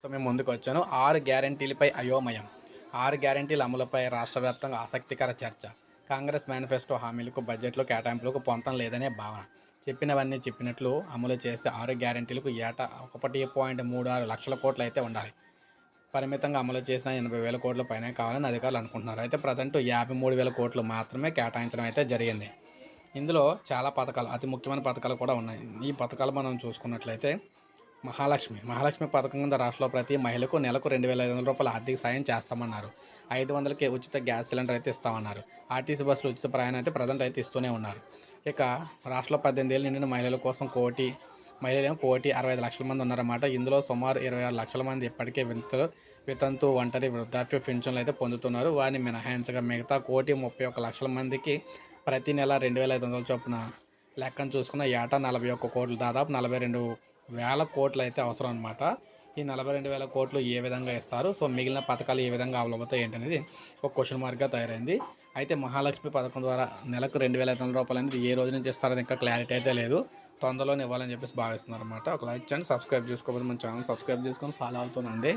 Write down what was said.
So మేము ముందుకొచ్చాను. 6 గ్యారంటీలపై అయోమయం. 6 గ్యారంటీల అమలుపై రాష్ట్ర వ్యాప్తంగా ఆసక్తికర చర్చ. కాంగ్రెస్ మేనిఫెస్టో హామీలకు, బడ్జెట్‌లో కేటాయింపులకు పొంతన లేదనే భావన. చెప్పినవన్నీ చెప్పినట్లు అమలు చేస్తే 6 గ్యారంటీలకు ఏటా 1.36 లక్షల కోట్లయితే ఉండాలి. పరిమితంగా అమలు చేసిన 80,000 కోట్ల పైనే కావాలని అధికారులు అనుకుంటున్నారు. అయితే ప్రజెంట్ 53,000 కోట్లు మాత్రమే కేటాయించడం అయితే జరిగింది. ఇందులో చాలా పథకాలు, అతి ముఖ్యమైన పథకాలు కూడా ఉన్నాయి. ఈ పథకాలు మనం చూసుకున్నట్లయితే మహాలక్ష్మి పథకం కింద రాష్ట్రంలో ప్రతి మహిళకు నెలకు 2,500 రూపాయల ఆర్థిక సాయం చేస్తామన్నారు. 500కి ఉచిత గ్యాస్ సిలిండర్ అయితే ఇస్తామన్నారు. ఆర్టీసీ బస్సులు ఉచిత ప్రయాణం అయితే ప్రజెంట్ అయితే ఇస్తూనే ఉన్నారు. ఇక రాష్ట్రంలో 18 ఏళ్ళు నిండిన మహిళల కోసం మహిళలేమో 1,65,00,000 మంది ఉన్నారన్నమాట. ఇందులో సుమారు 26 లక్షల మంది ఇప్పటికే వితంతు, ఒంటరి, వృద్ధాప్య పింఛన్లు అయితే పొందుతున్నారు. వారిని మినహాయించగా మిగతా 1,31,00,000 మందికి ప్రతి నెల 2,500 చొప్పున లెక్కను చూసుకున్న ఏటా 41 కోట్లు, దాదాపు 42,000 కోట్లు అయితే అవసరం అనమాట. ఈ 42,000 కోట్లు ఏ విధంగా ఇస్తారు? సో మిగిలిన పథకాలు ఏ విధంగా అమలవుతాయి ఏంటనేది ఒక క్వశ్చన్ మార్క్‌గా తయారైంది. అయితే మహాలక్ష్మి పథకం ద్వారా నెలకు 2,500 రూపాయలు అనేది ఏ రోజు నుంచి ఇస్తారో ఇంకా క్లారిటీ అయితే లేదు. తొందరలోనే ఇవ్వాలని చెప్పేసి భావిస్తున్నారన్నమాట. ఒక లైక్ చేయండి, సబ్స్క్రైబ్ చేసుకోకపోతే మన ఛానల్ సబ్స్క్రైబ్ చేసుకొని ఫాలో అవుతుండండి.